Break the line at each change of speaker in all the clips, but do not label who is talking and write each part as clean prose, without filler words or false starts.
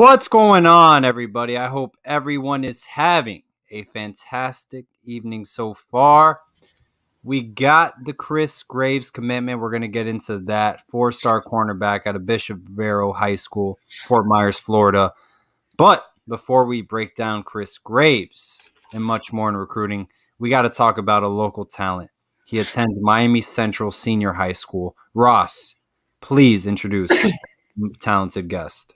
What's going on, everybody? I hope everyone is having a fantastic evening so far. We got the Chris Gravies commitment. We're going to get into that. 4-star cornerback out of Bishop Vero High School, Fort Myers, Florida. But before we break down Chris Gravies and much more in recruiting, we got to talk about a local talent. He attends Miami Central Senior High School. Ross, please introduce talented guest.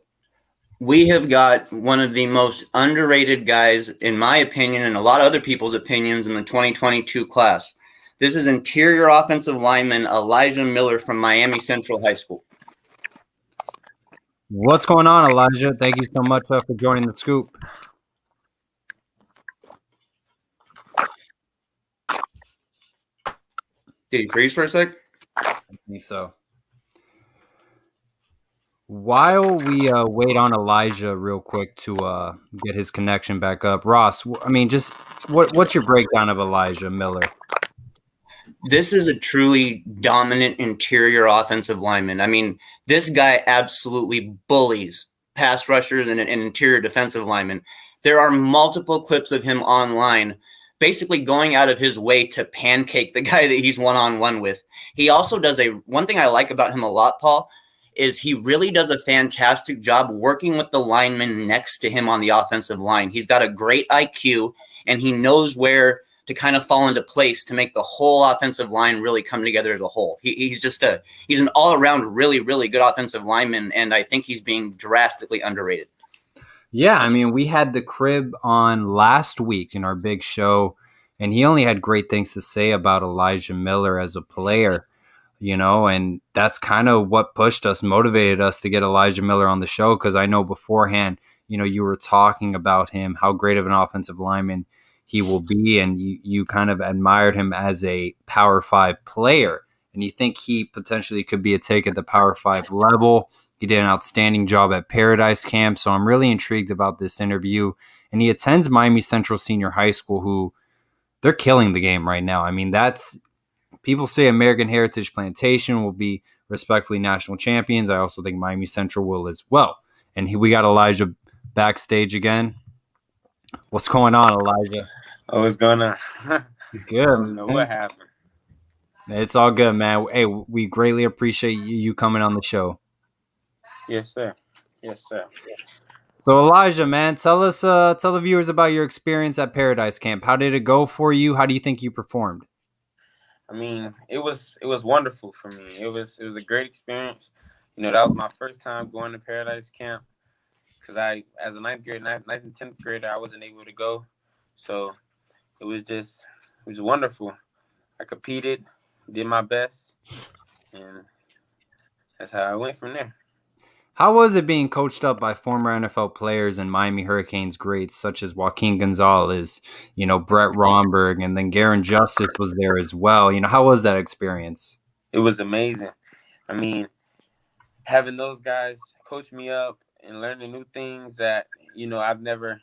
We have got one of the most underrated guys, in my opinion, and a lot of other people's opinions in the 2022 class. This is interior offensive lineman Elijah Miller from Miami Central High School.
What's going on, Elijah? Thank you so much for joining the scoop.
Did he freeze for a sec?
I think so. While we wait on Elijah real quick to get his connection back up, Ross, I mean, just what's your breakdown of Elijah Miller?
This is a truly dominant interior offensive lineman. I mean, this guy absolutely bullies pass rushers and interior defensive linemen. There are multiple clips of him online basically going out of his way to pancake the guy that he's one-on-one with. He also does one thing I like about him a lot, Paul, is he really does a fantastic job working with the lineman next to him on the offensive line. He's got a great IQ, and he knows where to kind of fall into place to make the whole offensive line really come together as a whole. He's an all-around really, really good offensive lineman, and I think he's being drastically underrated.
Yeah, I mean, we had the Crib on last week in our big show, and he only had great things to say about Elijah Miller as a player, and that's kind of what motivated us to get Elijah Miller on the show, because I know beforehand, you were talking about him, how great of an offensive lineman he will be, and you kind of admired him as a Power 5 player, and you think he potentially could be a take at the Power 5 level. He did an outstanding job at Paradise Camp, so I'm really intrigued about this interview. And he attends Miami Central Senior High School, who they're killing the game right now. I mean, people say American Heritage Plantation will be respectfully national champions. I also think Miami Central will as well. And we got Elijah backstage again. What's going on, Elijah?
Oh, what's going on?
Good.
I don't know what happened.
It's all good, man. Hey, we greatly appreciate you coming on the show.
Yes, sir. Yes, sir.
So Elijah, man, tell the viewers about your experience at Paradise Camp. How did it go for you? How do you think you performed?
I mean, it was wonderful for me. It was a great experience. That was my first time going to Paradise Camp, because as a ninth and 10th grader, I wasn't able to go. So it was wonderful. I competed, did my best, and that's how I went from there.
How was it being coached up by former NFL players and Miami Hurricanes greats such as Joaquin Gonzalez, Brett Romberg, and then Garen Justice was there as well? How was that experience?
It was amazing. I mean, having those guys coach me up and learning new things that, I've never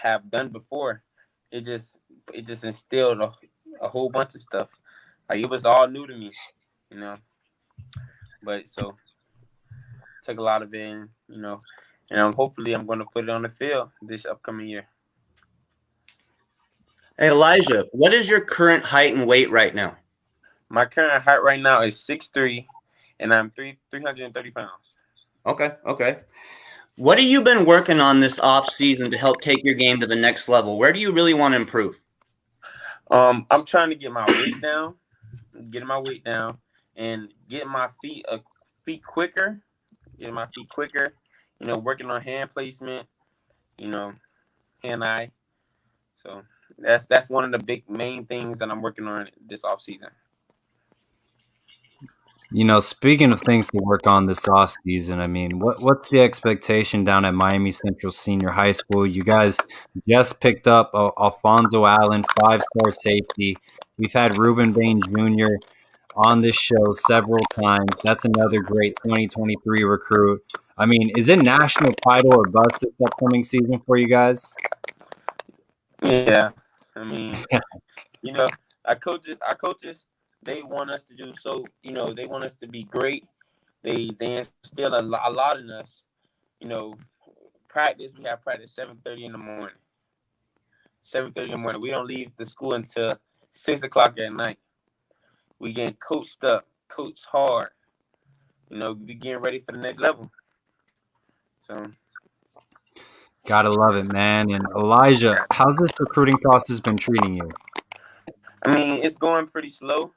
have done before. It just instilled a whole bunch of stuff. It was all new to me, But so took a lot of it in, and hopefully I'm going to put it on the field this upcoming year.
Hey, Elijah, what is your current height and weight right now?
My current height right now is 6'3", and I'm 330 pounds.
Okay. What have you been working on this off season to help take your game to the next level? Where do you really want to improve?
I'm trying to get my weight down, and get my feet quicker. Working on hand placement, hand-eye. So that's one of the big main things that I'm working on this off season.
Speaking of things to work on this off season, I mean, what's the expectation down at Miami Central Senior High School? You guys just picked up Alfonso Allen, 5-star safety. We've had Ruben Bain Jr. on this show several times. That's another great 2023 recruit. I mean, is it national title or bust this upcoming season for you guys?
Yeah, I mean, our coaches, they want us to do so. They want us to be great. They instill a lot in us. We have practice 7:30 in the morning. 7:30 in the morning. We don't leave the school until 6 o'clock at night. We getting coached up, coached hard. We getting ready for the next level. So,
Gotta love it, man. And Elijah, how's this recruiting process been treating you?
I mean, it's going pretty slow.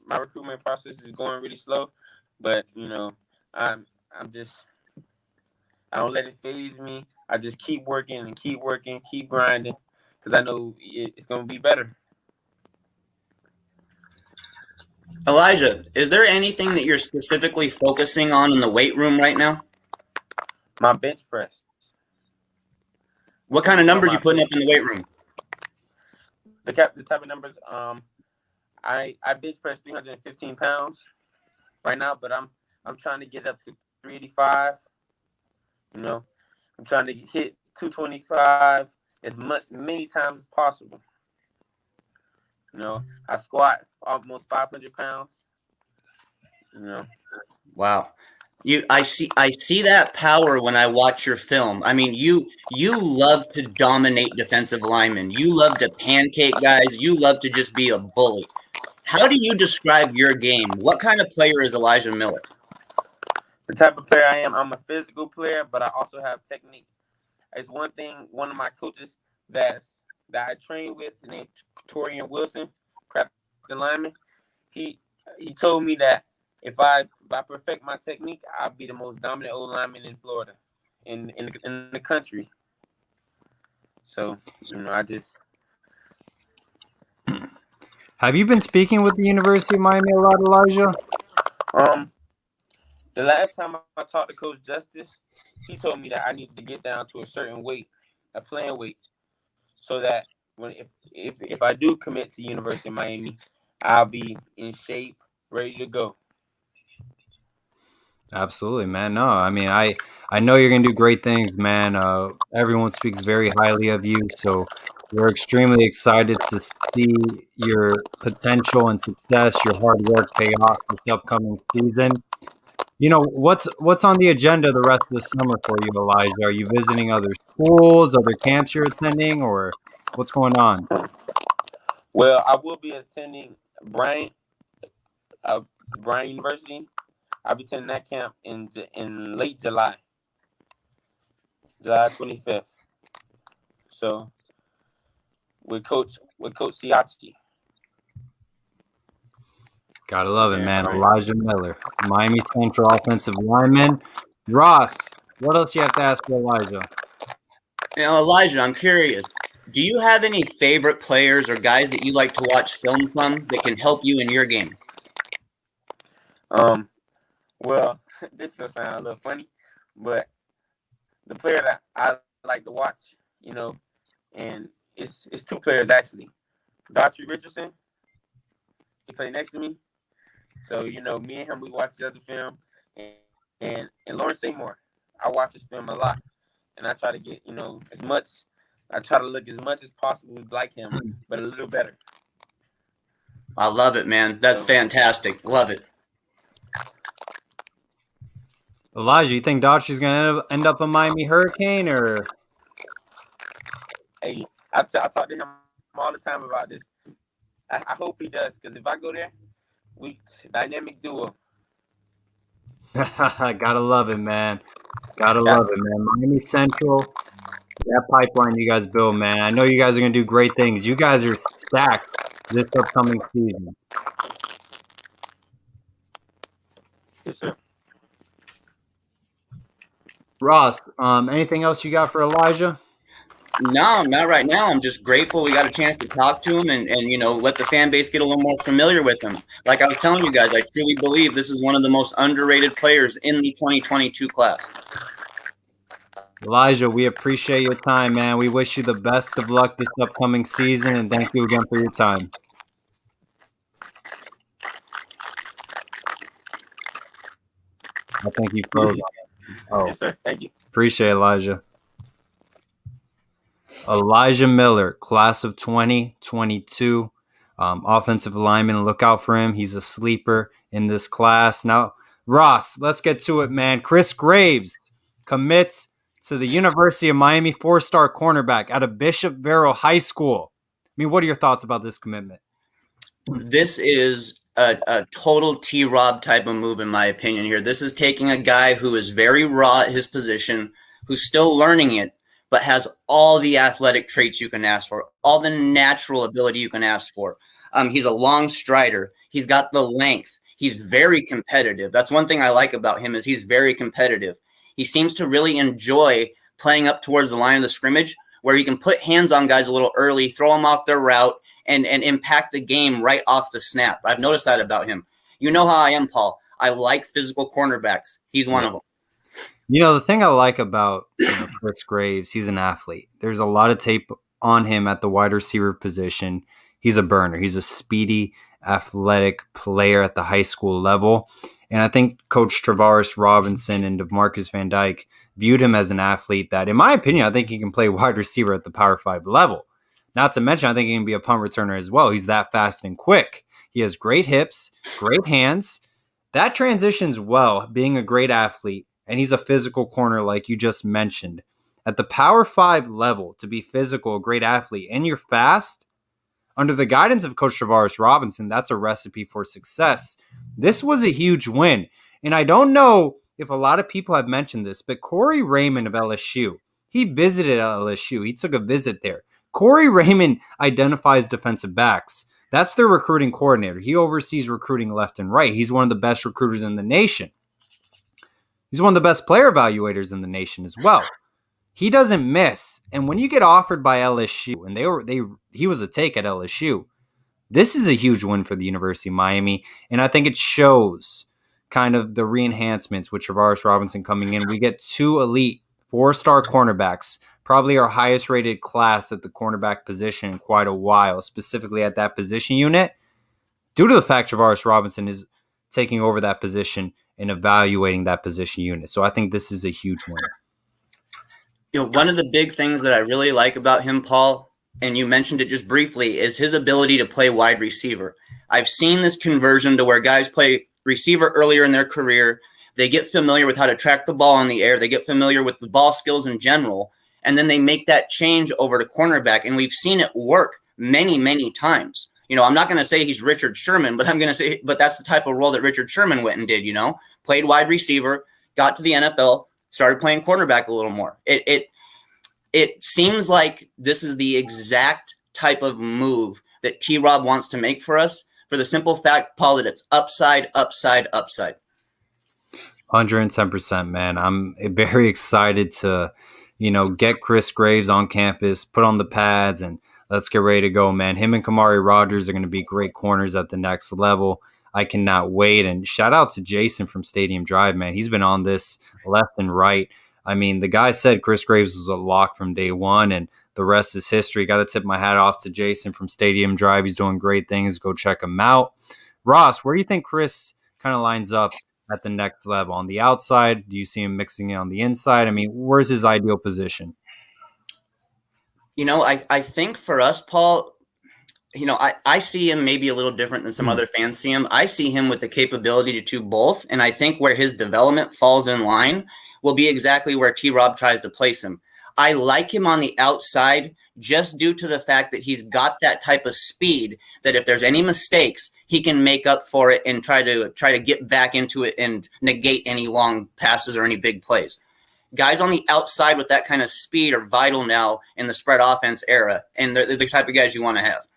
My recruitment process is going really slow, but I'm just I don't let it phase me. I just keep working, keep grinding, because I know it's gonna be better.
Elijah, is there anything that you're specifically focusing on in the weight room right now?
My bench press.
What kind of numbers you putting up in the weight room?
The type of numbers. I bench press 315 pounds right now, but I'm trying to get up to 385. I'm trying to hit 225 many times as possible. I squat almost 500 pounds.
Wow. I see that power when I watch your film. I mean, you love to dominate defensive linemen. You love to pancake guys. You love to just be a bully. How do you describe your game? What kind of player is Elijah Miller?
The type of player I am, I'm a physical player, but I also have technique. It's one of my coaches that I train with, named Torian Wilson, crafty lineman. He told me that if I perfect my technique, I'll be the most dominant old lineman in Florida, in the country. So, I just.
Have you been speaking with the University of Miami a lot, Elijah?
The last time I talked to Coach Justice, he told me that I need to get down to a certain weight, a playing weight, so that if I do commit to University of Miami, I'll be in shape, ready to go.
Absolutely, man. No, I mean, I know you're gonna do great things, man. Everyone speaks very highly of you, so we're extremely excited to see your potential and success, your hard work pay off this upcoming season. What's on the agenda the rest of the summer for you, Elijah? Are you visiting other schools, other camps you're attending, or what's going on?
Well, I will be attending Bryant University. I'll be attending that camp in late July 25th. So with Coach Siachi.
Gotta love it, man. Elijah Miller, Miami Central offensive lineman. Ross, what else you have to ask for Elijah?
Elijah, I'm curious. Do you have any favorite players or guys that you like to watch film from that can help you in your game?
Well, this gonna sound a little funny, but the player that I like to watch, and it's two players actually. Daughtry Richardson, he played next to me. So, me and him, we watch the other film. And Lawrence Seymour, I watch his film a lot. And I try to get, I try to look as much as possible like him, but a little better.
I love it, man. That's fantastic. Love it.
Elijah, you think Daughtry's going to end up a Miami Hurricane, or?
Hey, I talk to him all the time about this. I hope he does, because if I go there, we dynamic duo.
Gotta love it, man. Gotta love it, man. Miami Central, that pipeline you guys build, man. I know you guys are gonna do great things. You guys are stacked this upcoming season.
Yes, sir.
Ross, anything else you got for Elijah?
No, not right now. I'm just grateful we got a chance to talk to him and let the fan base get a little more familiar with him. Like I was telling you guys, I truly believe this is one of the most underrated players in the 2022 class.
Elijah, we appreciate your time, man. We wish you the best of luck this upcoming season, and thank you again for your time. I think you froze. Oh,
yes, sir. Thank you.
Appreciate it, Elijah. Elijah Miller, class of 2022, offensive lineman. Look out for him. He's a sleeper in this class. Now, Ross, let's get to it, man. Chris Gravies commits to the University of Miami, 4-star cornerback out of Bishop Vero High School. I mean, what are your thoughts about this commitment?
This is a total T-Rob type of move, in my opinion here. This is taking a guy who is very raw at his position, who's still learning it, but has all the athletic traits you can ask for, all the natural ability you can ask for. He's a long strider. He's got the length. He's very competitive. That's one thing I like about him is he's very competitive. He seems to really enjoy playing up towards the line of the scrimmage where he can put hands on guys a little early, throw them off their route, and impact the game right off the snap. I've noticed that about him. You know how I am, Paul. I like physical cornerbacks. He's one of them.
You know, the thing I like about Chris Graves, he's an athlete. There's a lot of tape on him at the wide receiver position. He's a burner. He's a speedy, athletic player at the high school level. And I think Coach Travaris Robinson and DeMarcus Van Dyke viewed him as an athlete that, in my opinion, I think he can play wide receiver at the Power 5 level. Not to mention, I think he can be a punt returner as well. He's that fast and quick. He has great hips, great hands. That transitions well, being a great athlete, and he's a physical corner like you just mentioned. At the Power 5 level, to be physical, a great athlete, and you're fast, under the guidance of Coach Travaris Robinson, that's a recipe for success. This was a huge win. And I don't know if a lot of people have mentioned this, but Corey Raymond of LSU, he visited LSU. He took a visit there. Corey Raymond identifies defensive backs. That's their recruiting coordinator. He oversees recruiting left and right. He's one of the best recruiters in the nation. He's one of the best player evaluators in the nation as well. He doesn't miss. And when you get offered by LSU, and he was a take at LSU, this is a huge win for the University of Miami. And I think it shows kind of the re-enhancements with Travaris Robinson coming in. We get 2 elite 4-star cornerbacks, probably our highest rated class at the cornerback position in quite a while, specifically at that position unit, due to the fact Travaris Robinson is taking over that position and evaluating that position unit. So I think this is a huge win.
You know, one of the big things that I really like about him, Paul, and you mentioned it just briefly, is his ability to play wide receiver. I've seen this conversion to where guys play receiver earlier in their career. They get familiar with how to track the ball in the air. They get familiar with the ball skills in general. And then they make that change over to cornerback. And we've seen it work many, many times. You know, I'm not going to say he's Richard Sherman, but I'm going to say, but that's the type of role that Richard Sherman went and did, played wide receiver, got to the NFL, started playing cornerback a little more. It seems like this is the exact type of move that T-Rob wants to make for us, for the simple fact, Paul, that it's upside, upside, upside.
110%, man. I'm very excited to, get Chris Graves on campus, put on the pads, and let's get ready to go, man. Him and Kamari Rogers are going to be great corners at the next level. I cannot wait. And shout out to Jason from Stadium Drive, man. He's been on this left and right. I mean, the guy said Chris Graves was a lock from day one, and the rest is history. Got to tip my hat off to Jason from Stadium Drive. He's doing great things. Go check him out. Ross, where do you think Chris kind of lines up at the next level? On the outside? Do you see him mixing it on the inside? I mean, where's his ideal position?
I think for us, Paul, I see him maybe a little different than some other fans see him. I see him with the capability to do both. And I think where his development falls in line will be exactly where T-Rob tries to place him. I like him on the outside just due to the fact that he's got that type of speed that if there's any mistakes, he can make up for it and try to get back into it and negate any long passes or any big plays. Guys on the outside with that kind of speed are vital now in the spread offense era, and they're the type of guys you want to have.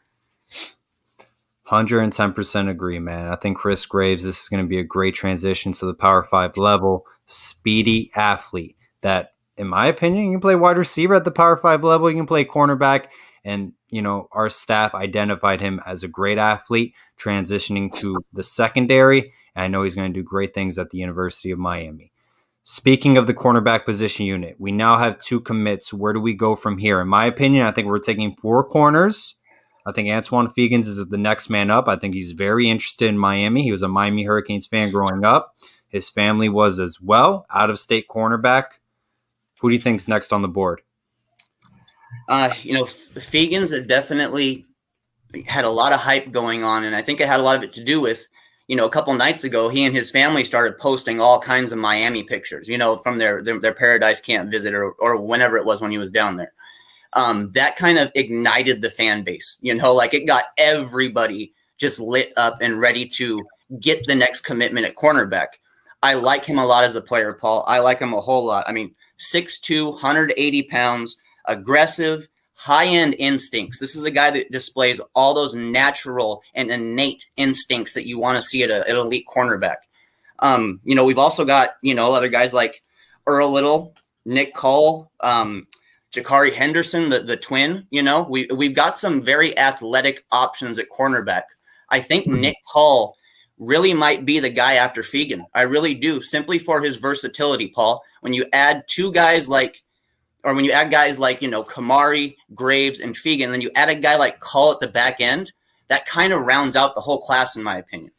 110% agree, man. I think Chris Graves, this is going to be a great transition to the Power 5 level. Speedy athlete that, in my opinion, you can play wide receiver at the Power 5 level. You can play cornerback. And, our staff identified him as a great athlete transitioning to the secondary. And I know he's going to do great things at the University of Miami. Speaking of the cornerback position unit, we now have 2 commits. Where do we go from here? In my opinion, I think we're taking 4 corners. I think Antoine Fegans is the next man up. I think he's very interested in Miami. He was a Miami Hurricanes fan growing up. His family was as well. Out-of-state cornerback. Who do you think's next on the board?
Fegans has definitely had a lot of hype going on, and I think it had a lot of it to do with, a couple nights ago, he and his family started posting all kinds of Miami pictures, from their Paradise Camp visit or whenever it was when he was down there. That kind of ignited the fan base, like it got everybody just lit up and ready to get the next commitment at cornerback. I like him a lot as a player, Paul. I like him a whole lot. I mean, 6'2", 180 pounds, aggressive, high-end instincts. This is a guy that displays all those natural and innate instincts that you want to see at an elite cornerback. We've also got, other guys like Earl Little, Nick Cole, Jakari Henderson, the twin. We've got some very athletic options at cornerback. I think Nick Cole really might be the guy after Fegan. I really do, simply for his versatility, Paul. When you add guys like Kamari, Graves, and Fegan, then you add a guy like Cole at the back end, that kind of rounds out the whole class, in my opinion.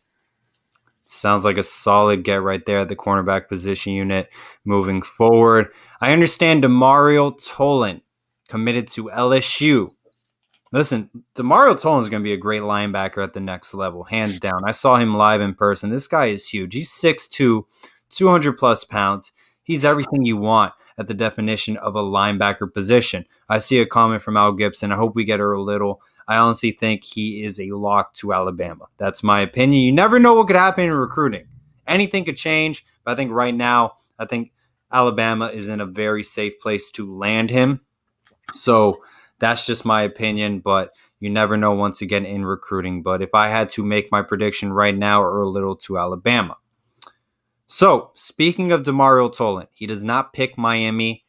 Sounds like a solid get right there at the cornerback position unit moving forward. I understand Demario Tolan committed to LSU. Listen, Demario Tolan is going to be a great linebacker at the next level, hands down. I saw him live in person. This guy is huge. He's 6'2", 200-plus pounds. He's everything you want at the definition of a linebacker position. I see a comment from Al Gibson. I hope we get Earl Little. I honestly think he is a lock to Alabama. That's my opinion. You never know what could happen in recruiting. Anything could change, but I think right now, I think Alabama is in a very safe place to land him. So that's just my opinion, but you never know once again in recruiting. But if I had to make my prediction right now, Earl Little to Alabama. So, speaking of Demario Tolan, he does not pick Miami.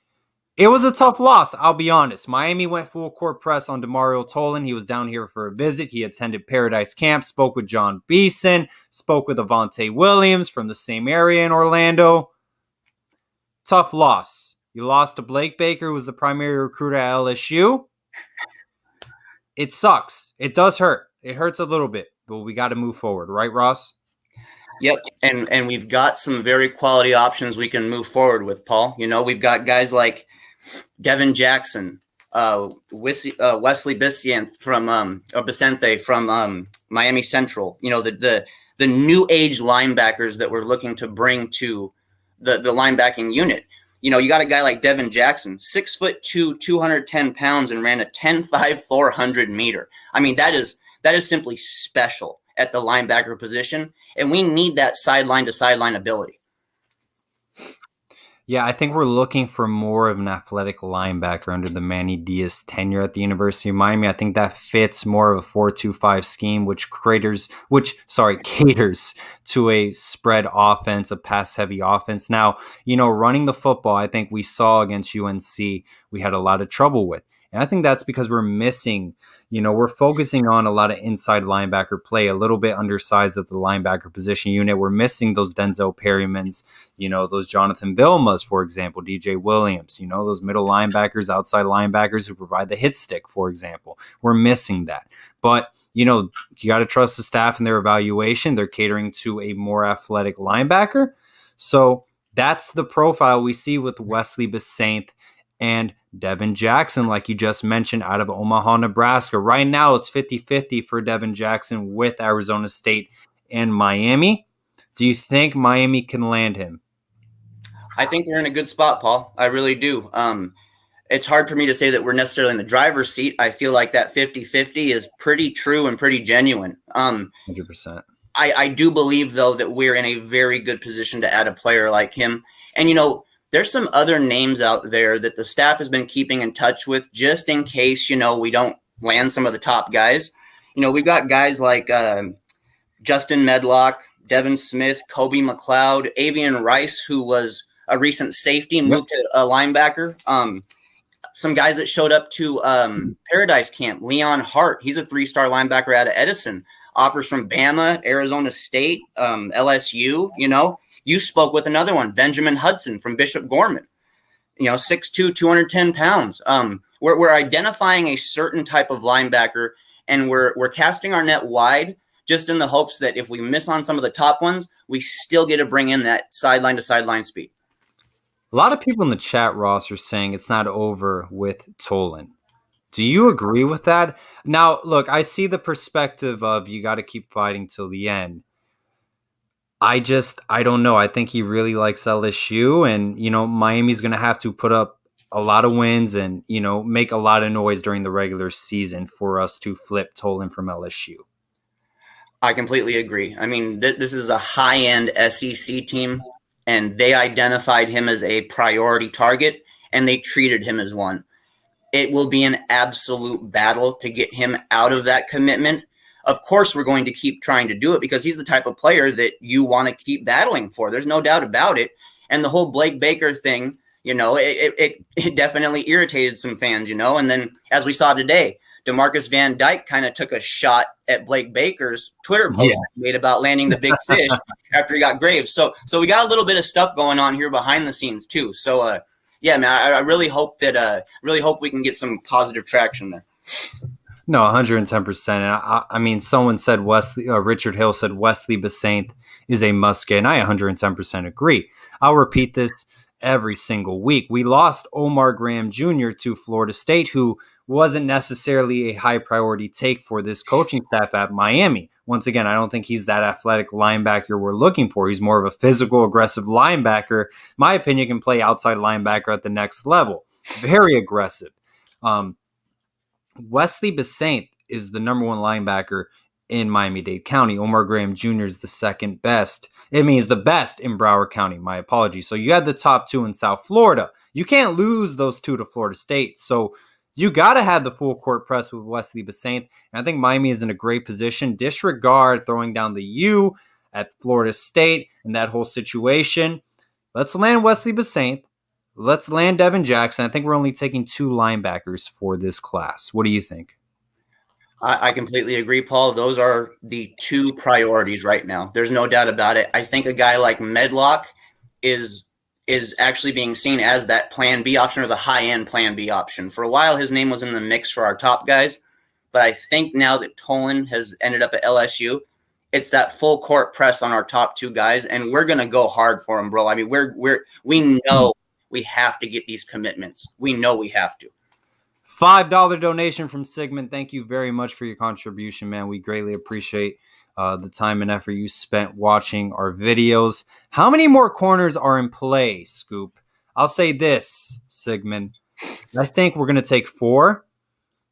It was a tough loss, I'll be honest. Miami went full court press on Demario Tolan. He was down here for a visit. He attended Paradise Camp, spoke with John Beeson, spoke with Avante Williams from the same area in Orlando. Tough loss. You lost to Blake Baker, who was the primary recruiter at LSU. It sucks. It does hurt. It hurts a little bit, but we got to move forward. Right, Ross?
Yep, and we've got some very quality options we can move forward with, Paul. We've got guys like Devin Jackson, Wesley Biscient from Vicente from Miami Central. The new age linebackers that we're looking to bring to the linebacking unit. You got a guy like Devin Jackson, 6'2", 210 pounds, and ran a 10.5 400 meter. I mean, that is simply special at the linebacker position, and we need that sideline to sideline ability.
Yeah, I think we're looking for more of an athletic linebacker under the Manny Diaz tenure at the University of Miami. I think that fits more of a 4-2-5 scheme, which caters to a spread offense, a pass-heavy offense. Now, running the football, I think we saw against UNC, we had a lot of trouble with. And I think that's because we're missing, we're focusing on a lot of inside linebacker play, a little bit undersized at the linebacker position unit. We're missing those Denzel Perrymans, those Jonathan Vilmas, for example, DJ Williams, those middle linebackers, outside linebackers who provide the hit stick, for example. We're missing that. But, you got to trust the staff in their evaluation. They're catering to a more athletic linebacker. So that's the profile we see with Wesley Biscient and Devin Jackson, like you just mentioned, out of Omaha, Nebraska. Right now, it's 50-50 for Devin Jackson with Arizona State and Miami. Do you think Miami can land him?
I think we're in a good spot, Paul. I really do. It's hard for me to say that we're necessarily in the driver's seat. I feel like that 50-50 is pretty true and pretty genuine.
100%.
I do believe, though, that we're in a very good position to add a player like him. And, there's some other names out there that the staff has been keeping in touch with just in case, we don't land some of the top guys. We've got guys like Justin Medlock, Devin Smith, Kobe McLeod, Avian Rice, who was a recent safety and moved to a linebacker. Some guys that showed up to Paradise Camp, Leon Hart. He's a 3-star linebacker out of Edison. Offers from Bama, Arizona State, LSU, You spoke with another one, Benjamin Hudson from Bishop Gorman, 6'2", 210 pounds. We're identifying a certain type of linebacker, and we're casting our net wide just in the hopes that if we miss on some of the top ones, we still get to bring in that sideline to sideline speed.
A lot of people in the chat, Ross, are saying it's not over with Tolan. Do you agree with that? Now, look, I see the perspective of you got to keep fighting till the end. I don't know. I think he really likes LSU, and Miami's going to have to put up a lot of wins and make a lot of noise during the regular season for us to flip Tolan from LSU.
I completely agree. I mean, this is a high-end SEC team, and they identified him as a priority target, and they treated him as one. It will be an absolute battle to get him out of that commitment. Of course, we're going to keep trying to do it because he's the type of player that you want to keep battling for. There's no doubt about it. And the whole Blake Baker thing, it definitely irritated some fans, and then as we saw today, DeMarcus Van Dyke kind of took a shot at Blake Baker's Twitter post made about landing the big fish after he got Graves. So we got a little bit of stuff going on here behind the scenes too. So yeah, man, I really hope we can get some positive traction there.
No, 110%. I mean, someone said Richard Hill said Wesley Besaint is a must get, and I 110% agree. I'll repeat this every single week. We lost Omar Graham Jr. to Florida State, who wasn't necessarily a high priority take for this coaching staff at Miami. Once again, I don't think he's that athletic linebacker we're looking for. He's more of a physical, aggressive linebacker. In my opinion, can play outside linebacker at the next level. Very aggressive. Wesley Besaint is the number one linebacker in Miami-Dade County. Omar Graham Jr. is the second best. It means the best in Broward County. My apologies. So you had the top two in South Florida. You can't lose those two to Florida State. So you got to have the full court press with Wesley Besaint. And I think Miami is in a great position. Disregard throwing down the U at Florida State and that whole situation. Let's land Wesley Besaint. Let's land Devin Jackson. I think we're only taking 2 linebackers for this class. What do you think?
I completely agree, Paul. Those are the 2 priorities right now. There's no doubt about it. I think a guy like Medlock is actually being seen as that plan B option or the high-end plan B option. For a while, his name was in the mix for our top guys, but I think now that Tolan has ended up at LSU, it's that full court press on our top 2 guys, and we're going to go hard for them, bro. I mean, we know we have to get these commitments. We know we have to.
$5 donation from Sigmund. Thank you very much for your contribution, man. We greatly appreciate the time and effort you spent watching our videos. How many more corners are in play, Scoop? I'll say this, Sigmund. I think we're going to take 4,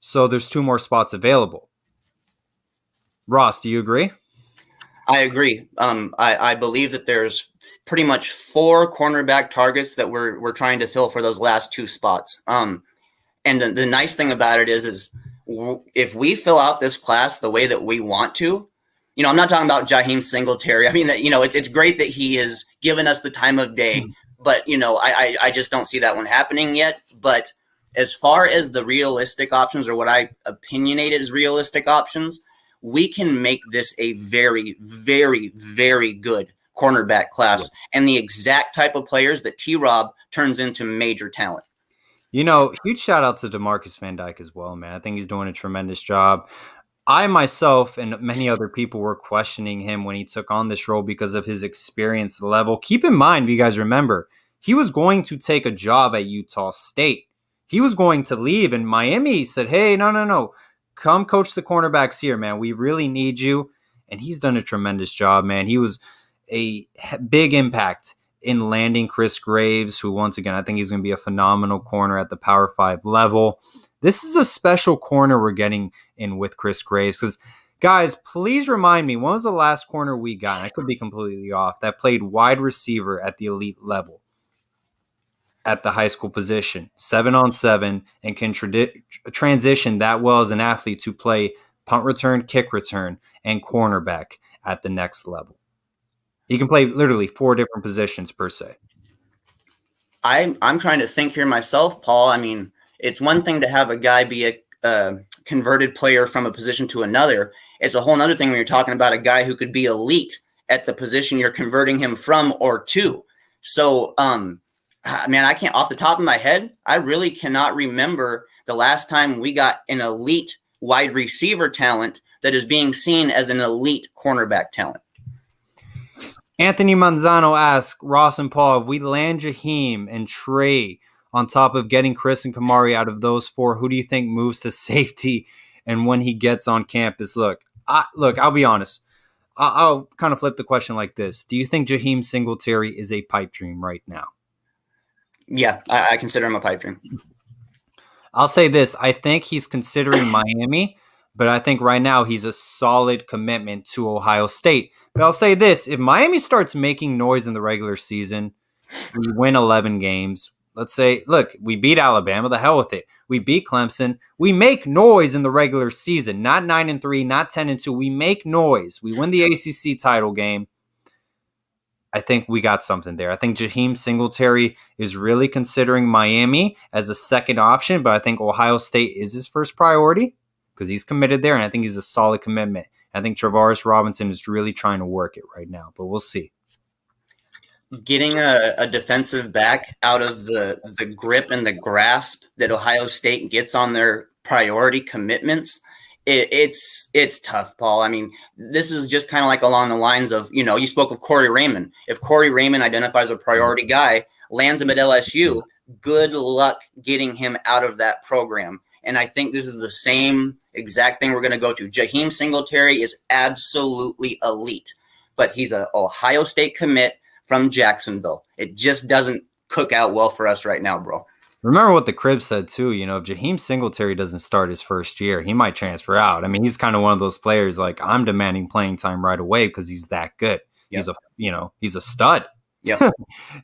so there's 2 more spots available. Ross, do you agree?
I agree. I believe that there's pretty much 4 cornerback targets that we're trying to fill for those last 2 spots. And the nice thing about it is if we fill out this class the way that we want to, I'm not talking about Jaheim Singletary. I mean, that it's great that he has given us the time of day, but I just don't see that one happening yet. But as far as the realistic options, or what I opinionated as realistic options, we can make this a very, very, very good cornerback class and the exact type of players that T-Rob turns into major talent.
Huge shout out to DeMarcus Van Dyke as well, man. I think he's doing a tremendous job. I myself and many other people were questioning him when he took on this role because of his experience level. Keep in mind, if you guys remember, he was going to take a job at Utah State. He was going to leave, and Miami said, hey, no. Come coach the cornerbacks here, man. We really need you. And he's done a tremendous job, man. He was a big impact in landing Chris Gravies, who, once again, I think he's going to be a phenomenal corner at the Power 5 level. This is a special corner we're getting in with Chris Gravies. Because, guys, please remind me, when was the last corner we got? And I could be completely off. That played wide receiver at the elite level at the high school position, 7-on-7, and can transition that well as an athlete to play punt return, kick return, and cornerback at the next level. He can play literally 4 different positions per se.
I'm trying to think here myself, Paul. I mean, it's one thing to have a guy be a converted player from a position to another. It's a whole other thing when you're talking about a guy who could be elite at the position you're converting him from or to. So, man, I can't, off the top of my head, I really cannot remember the last time we got an elite wide receiver talent that is being seen as an elite cornerback talent.
Anthony Manzano asks, Ross and Paul, if we land Jaheim and Trey on top of getting Chris and Kamari out of those 4, who do you think moves to safety and when he gets on campus? Look, I'll be honest. I'll kind of flip the question like this. Do you think Jaheim Singletary is a pipe dream right now?
Yeah, I consider him a pipe dream.
I'll say this. I think he's considering Miami, but I think right now he's a solid commitment to Ohio State. But I'll say this. If Miami starts making noise in the regular season, we win 11 games. Let's say, look, we beat Alabama. The hell with it. We beat Clemson. We make noise in the regular season. Not 9-3, not 10-2. We make noise. We win the ACC title game. I think we got something there. I think Jaheim Singletary is really considering Miami as a second option, but I think Ohio State is his first priority because he's committed there, and I think he's a solid commitment. I think Travaris Robinson is really trying to work it right now, but we'll see.
Getting a defensive back out of the grip and the grasp that Ohio State gets on their priority commitments, it's tough, Paul. I mean, this is just kind of like along the lines of, you spoke of Corey Raymond. If Corey Raymond identifies a priority guy, lands him at LSU, good luck getting him out of that program. And I think this is the same exact thing we're going to go to. Jaheim Singletary is absolutely elite, but he's an Ohio State commit from Jacksonville. It just doesn't cook out well for us right now, bro.
Remember what the Crib said, too. If Jaheim Singletary doesn't start his first year, he might transfer out. I mean, he's kind of one of those players like I'm demanding playing time right away because he's that good. Yep. He's a stud.
Yeah,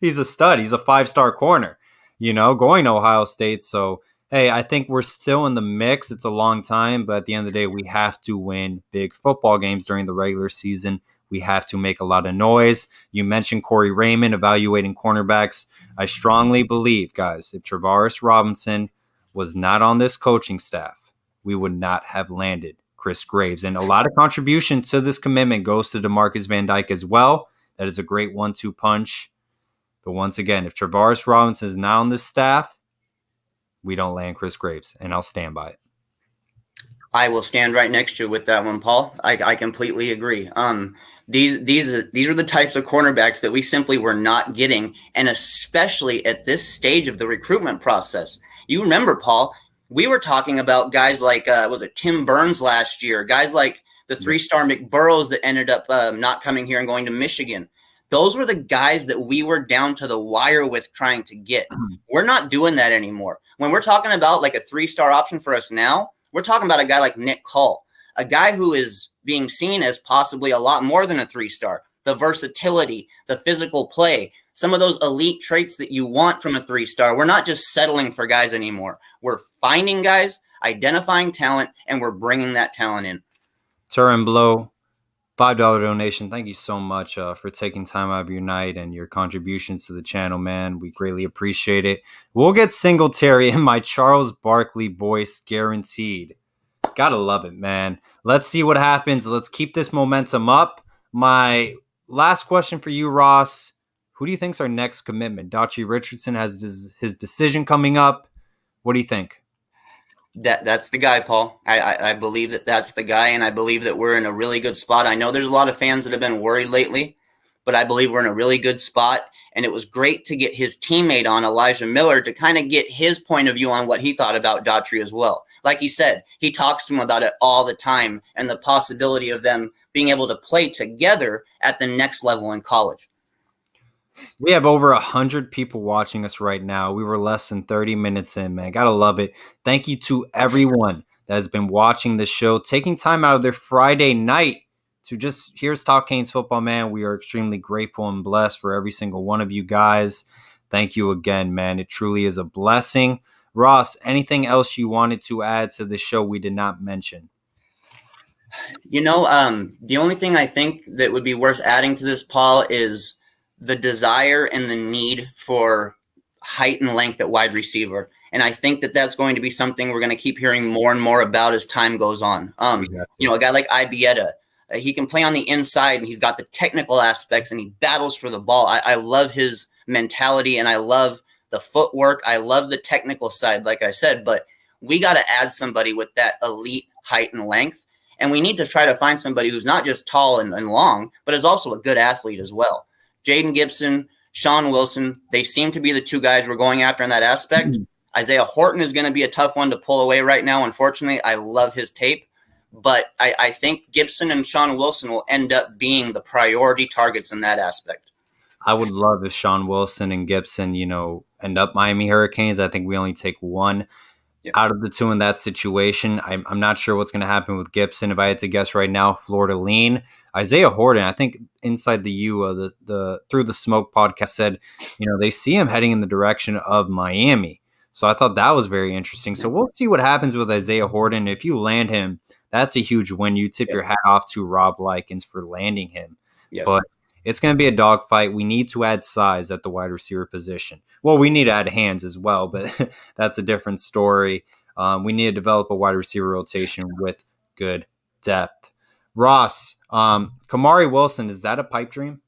he's a stud. He's a 5-star corner, going to Ohio State. So, hey, I think we're still in the mix. It's a long time, but at the end of the day, we have to win big football games during the regular season. We have to make a lot of noise. You mentioned Corey Raymond evaluating cornerbacks. I strongly believe, guys, if Travaris Robinson was not on this coaching staff, we would not have landed Chris Graves. And a lot of contribution to this commitment goes to DeMarcus Van Dyke as well. That is a great 1-2 punch. But once again, if Travaris Robinson is not on this staff, we don't land Chris Graves, and I'll stand by it.
I will stand right next to you with that one, Paul. I completely agree. These are the types of cornerbacks that we simply were not getting, and especially at this stage of the recruitment process. You remember, Paul, we were talking about guys like was it Tim Burns last year, guys like the 3-star McBurrows that ended up not coming here and going to Michigan. Those were the guys that we were down to the wire with trying to get. We're not doing that anymore. When we're talking about like a 3-star option for us now, we're talking about a guy like Nick Cull, a guy who is being seen as possibly a lot more than a 3-star. The versatility, the physical play, some of those elite traits that you want from a 3-star. We're not just settling for guys anymore. We're finding guys, identifying talent, and we're bringing that talent in.
Turin Blow, $5 donation. Thank you so much for taking time out of your night and your contributions to the channel, man. We greatly appreciate it. We'll get Singletary in my Charles Barkley voice guaranteed. Gotta love it, man. Let's see what happens. Let's keep this momentum up. My last question for you, Ross. Who do you think's our next commitment? Dachi Richardson has his decision coming up. What do you think?
That's the guy, Paul. I believe that's the guy, and I believe that we're in a really good spot. I know there's a lot of fans that have been worried lately, but I believe we're in a really good spot, and it was great to get his teammate on, Elijah Miller, to kind of get his point of view on what he thought about Daughtry as well. Like he said, he talks to him about it all the time and the possibility of them being able to play together at the next level in college.
We have over 100 people watching us right now. We were less than 30 minutes in, man. Gotta love it. Thank you to everyone that has been watching the show, taking time out of their Friday night to just hear us talk Canes football, man. We are extremely grateful and blessed for every single one of you guys. Thank you again, man. It truly is a blessing. Ross, anything else you wanted to add to the show we did not mention?
The only thing I think that would be worth adding to this, Paul, is the desire and the need for height and length at wide receiver. And I think that that's going to be something we're going to keep hearing more and more about as time goes on. A guy like Ibieta, he can play on the inside, and he's got the technical aspects, and he battles for the ball. I love his mentality, and I love the footwork. I love the technical side, like I said, but we got to add somebody with that elite height and length. And we need to try to find somebody who's not just tall and long, but is also a good athlete as well. Jaden Gibson, Sean Wilson, they seem to be the two guys we're going after in that aspect. Isaiah Horton is going to be a tough one to pull away right now. Unfortunately, I love his tape, But I think Gibson and Sean Wilson will end up being the priority targets in that aspect.
I would love if Sean Wilson and Gibson, end up Miami Hurricanes. I think we only take one out of the two in that situation. I'm not sure what's going to happen with Gibson. If I had to guess right now, Florida lean. Isaiah Horton, I think Inside the U, the Through the Smoke podcast said, they see him heading in the direction of Miami. So I thought that was very interesting. So we'll see what happens with Isaiah Horton. If you land him, that's a huge win. You tip your hat off to Rob Likens for landing him.
Yes.
But it's going to be a dogfight. We need to add size at the wide receiver position. Well, we need to add hands as well, but that's a different story. We need to develop a wide receiver rotation with good depth. Ross, Kamari Wilson, is that a pipe dream?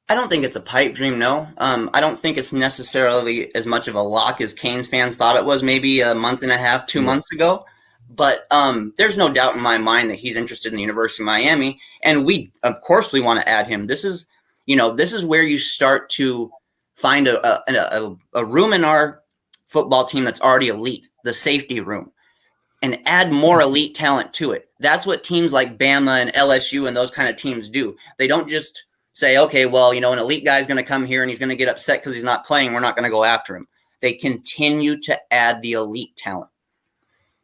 I don't think it's a pipe dream, no. I don't think it's necessarily as much of a lock as Canes fans thought it was maybe a month and a half, 2 months ago. But there's no doubt in my mind that he's interested in the University of Miami. And of course, we want to add him. This is where you start to find a room in our football team that's already elite, the safety room, and add more elite talent to it. That's what teams like Bama and LSU and those kind of teams do. They don't just say, okay, well, an elite guy's going to come here and he's going to get upset because he's not playing. We're not going to go after him. They continue to add the elite talent.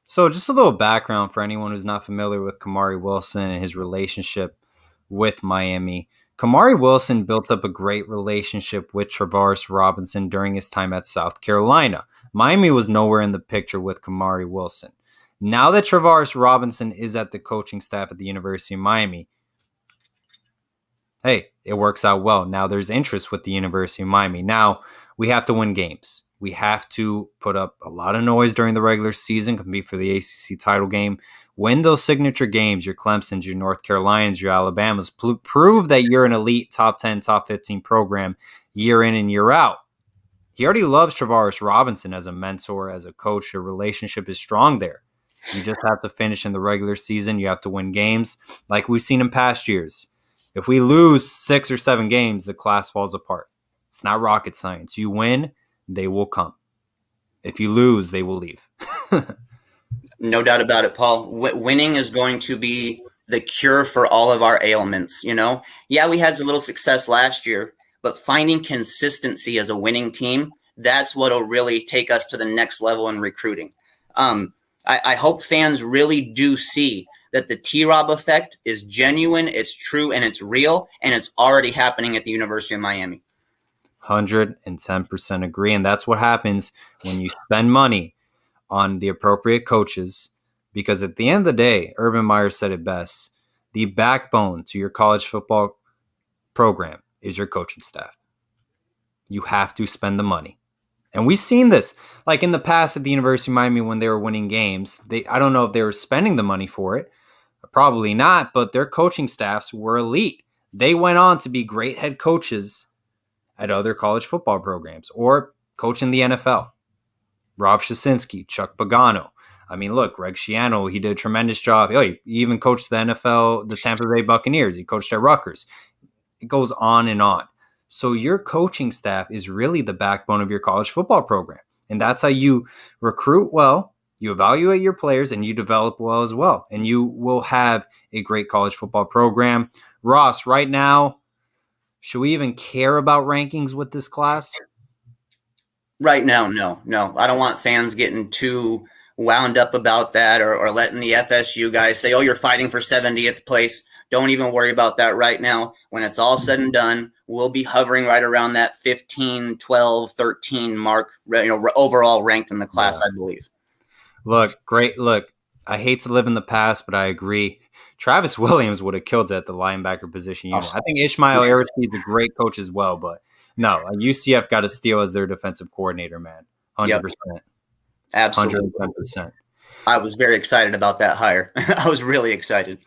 So just a little background for anyone who's not familiar with Kamari Wilson and his relationship with Miami. Kamari Wilson built up a great relationship with Travaris Robinson during his time at South Carolina. Miami was nowhere in the picture with Kamari Wilson. Now that Travaris Robinson is at the coaching staff at the University of Miami, hey, it works out well. Now there's interest with the University of Miami. Now we have to win games. We have to put up a lot of noise during the regular season, compete for the ACC title game, win those signature games, your Clemsons, your North Carolinas, your Alabamas, prove that you're an elite top 10, top 15 program year in and year out. He already loves Travaris Robinson as a mentor, as a coach. Your relationship is strong there. You just have to finish in the regular season. You have to win games like we've seen in past years. If we lose 6 or 7 games, the class falls apart. It's not rocket science. You win, they will come. If you lose, they will leave.
No doubt about it, Paul. Winning is going to be the cure for all of our ailments, Yeah, we had a little success last year, but finding consistency as a winning team, that's what will really take us to the next level in recruiting. I hope fans really do see that the T-Rob effect is genuine, it's true, and it's real, and it's already happening at the University of Miami.
110% agree. And that's what happens when you spend money on the appropriate coaches. Because at the end of the day, Urban Meyer said it best, the backbone to your college football program is your coaching staff. You have to spend the money. And we've seen this. Like in the past at the University of Miami when they were winning games, I don't know if they were spending the money for it. Probably not, but their coaching staffs were elite. They went on to be great head coaches at other college football programs or coach in the NFL. Rob Shasinski, Chuck Pagano. I mean, look, Greg Schiano, he did a tremendous job. He even coached the NFL, the Tampa Bay Buccaneers. He coached at Rutgers. It goes on and on. So your coaching staff is really the backbone of your college football program. And that's how you recruit well, you evaluate your players, and you develop well as well. And you will have a great college football program. Ross, right now, should we even care about rankings with this class?
Right now, no. I don't want fans getting too wound up about that or letting the FSU guys say, oh, you're fighting for 70th place. Don't even worry about that right now. When it's all said and done, we'll be hovering right around that 15, 12, 13 mark, overall ranked in the class, I believe.
Look, great. Look, I hate to live in the past, but I agree. Travis Williams would have killed it at the linebacker position unit. I think Ishmael Aristide is a great coach as well, but no, UCF got to steal as their defensive coordinator, man. 100%.
Yep. Absolutely.
110%.
I was very excited about that hire. I was really excited.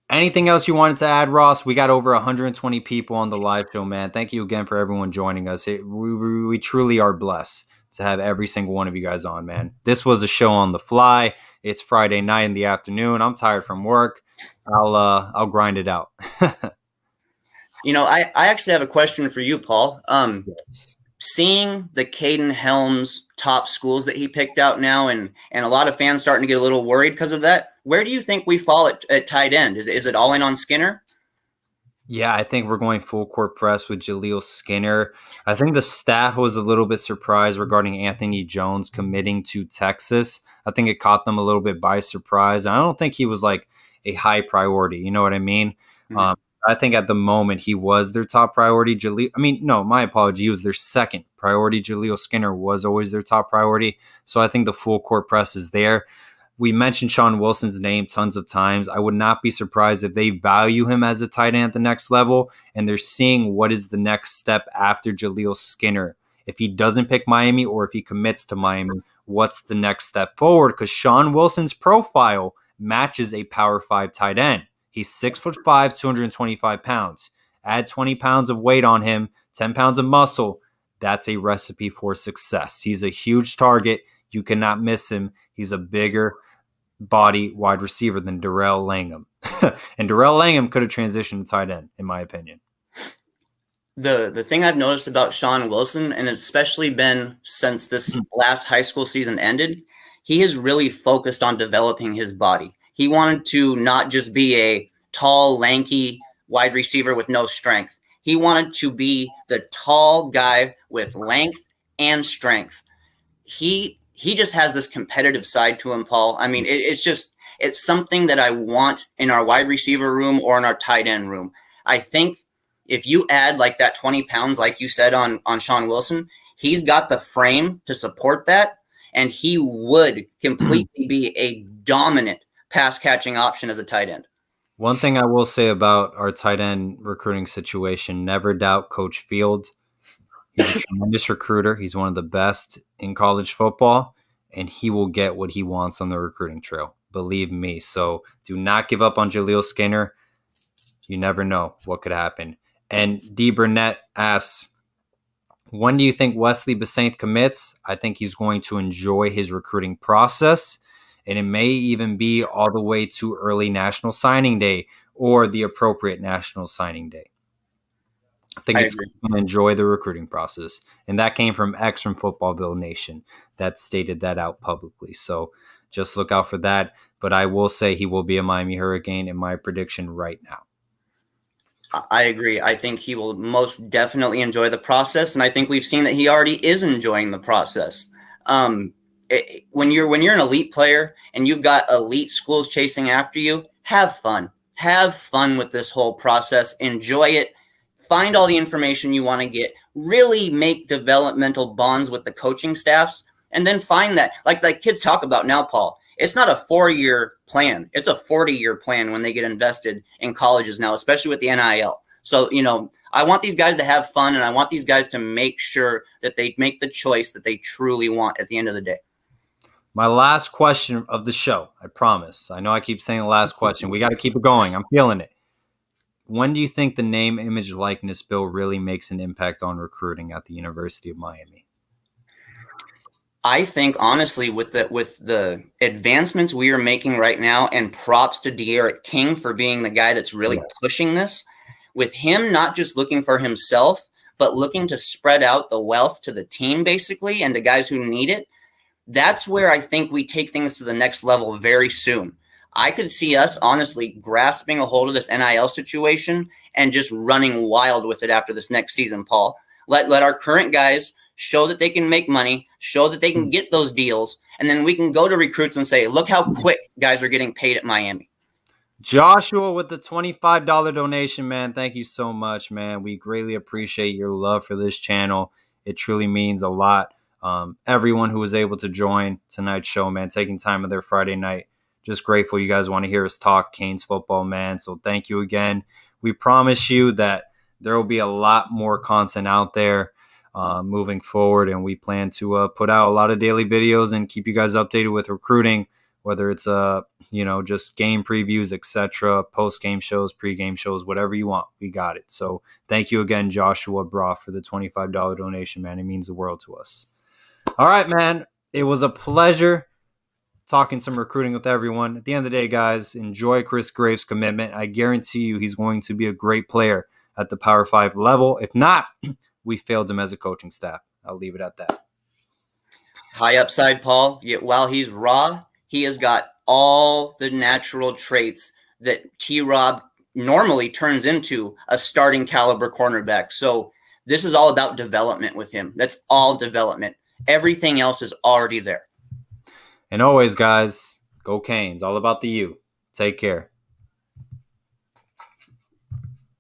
Anything else you wanted to add, Ross? We got over 120 people on the live show, man. Thank you again for everyone joining us. We truly are blessed to have every single one of you guys on, man. This was a show on the fly. It's Friday night in the afternoon. I'm tired from work. I'll grind it out.
I actually have a question for you, Paul.
Yes.
seeing the Caden Helms top schools that he picked out now, and a lot of fans starting to get a little worried because of that. Where do you think we fall at tight end? Is it all in on Skinner?
Yeah, I think we're going full court press with Jaleel Skinner. I think the staff was a little bit surprised regarding Anthony Jones committing to Texas. I think it caught them a little bit by surprise. And I don't think he was like a high priority. You know what I mean?
Mm-hmm.
I think at the moment he was their top priority. My apology. He was their second priority. Jaleel Skinner was always their top priority. So I think the full court press is there. We mentioned Sean Wilson's name tons of times. I would not be surprised if they value him as a tight end at the next level and they're seeing what is the next step after Jaleel Skinner. If he doesn't pick Miami or if he commits to Miami, what's the next step forward? Because Sean Wilson's profile matches a Power 5 tight end. He's 6'5", 225 pounds. Add 20 pounds of weight on him, 10 pounds of muscle. That's a recipe for success. He's a huge target. You cannot miss him. He's a bigger body wide receiver than Darrell Langham. And Darrell Langham could have transitioned to tight end, in my opinion.
The thing I've noticed about Sean Wilson, and especially been since this last high school season ended, he has really focused on developing his body. He wanted to not just be a tall, lanky wide receiver with no strength. He wanted to be the tall guy with length and strength. He just has this competitive side to him, Paul. I mean, it's something that I want in our wide receiver room or in our tight end room. I think if you add like that 20 pounds, like you said on Sean Wilson, he's got the frame to support that, and he would completely be a dominant pass catching option as a tight end.
One thing I will say about our tight end recruiting situation, never doubt Coach Fields. He's a tremendous recruiter. He's one of the best in college football, and he will get what he wants on the recruiting trail. Believe me. So do not give up on Jaleel Skinner. You never know what could happen. And D. Burnett asks, when do you think Wesley Besaint commits? I think he's going to enjoy his recruiting process, and it may even be all the way to early National Signing Day or the appropriate National Signing Day. I think it's going to enjoy the recruiting process. And that came from X from Footballville Nation that stated that out publicly. So just look out for that. But I will say he will be a Miami Hurricane in my prediction right now.
I agree. I think he will most definitely enjoy the process. And I think we've seen that he already is enjoying the process. When you're an elite player and you've got elite schools chasing after you, have fun. Have fun with this whole process. Enjoy it. Find all the information you want to get, really make developmental bonds with the coaching staffs, and then find that, like kids talk about now, Paul, it's not a 4-year plan. It's a 40-year plan when they get invested in colleges now, especially with the NIL. So, I want these guys to have fun, and I want these guys to make sure that they make the choice that they truly want at the end of the day.
My last question of the show, I promise. I know I keep saying the last question. We got to keep it going. I'm feeling it. When do you think the name, image, likeness bill really makes an impact on recruiting at the University of Miami?
I think, honestly, with the advancements we are making right now, and props to De'Aaron King for being the guy that's really pushing this, with him not just looking for himself, but looking to spread out the wealth to the team, basically, and to guys who need it, that's where I think we take things to the next level very soon. I could see us honestly grasping a hold of this NIL situation and just running wild with it after this next season, Paul. Let our current guys show that they can make money, show that they can get those deals, and then we can go to recruits and say, look how quick guys are getting paid at Miami.
Joshua with the $25 donation, man. Thank you so much, man. We greatly appreciate your love for this channel. It truly means a lot. Everyone who was able to join tonight's show, man, taking time of their Friday night. Just grateful you guys want to hear us talk Canes football, man. So thank you again. We promise you that there will be a lot more content out there moving forward, and we plan to put out a lot of daily videos and keep you guys updated with recruiting, whether it's just game previews, etc., post-game shows, pre-game shows, whatever you want. We got it. So thank you again, Joshua Bra, for the $25 donation, man. It means the world to us. All right, man. It was a pleasure talking some recruiting with everyone. At the end of the day, guys, enjoy Chris Graves' commitment. I guarantee you he's going to be a great player at the Power 5 level. If not, we failed him as a coaching staff. I'll leave it at that.
High upside, Paul. Yet while he's raw, he has got all the natural traits that T-Rob normally turns into a starting caliber cornerback. So this is all about development with him. That's all development. Everything else is already there.
And always, guys, go Canes. All about the U. Take care.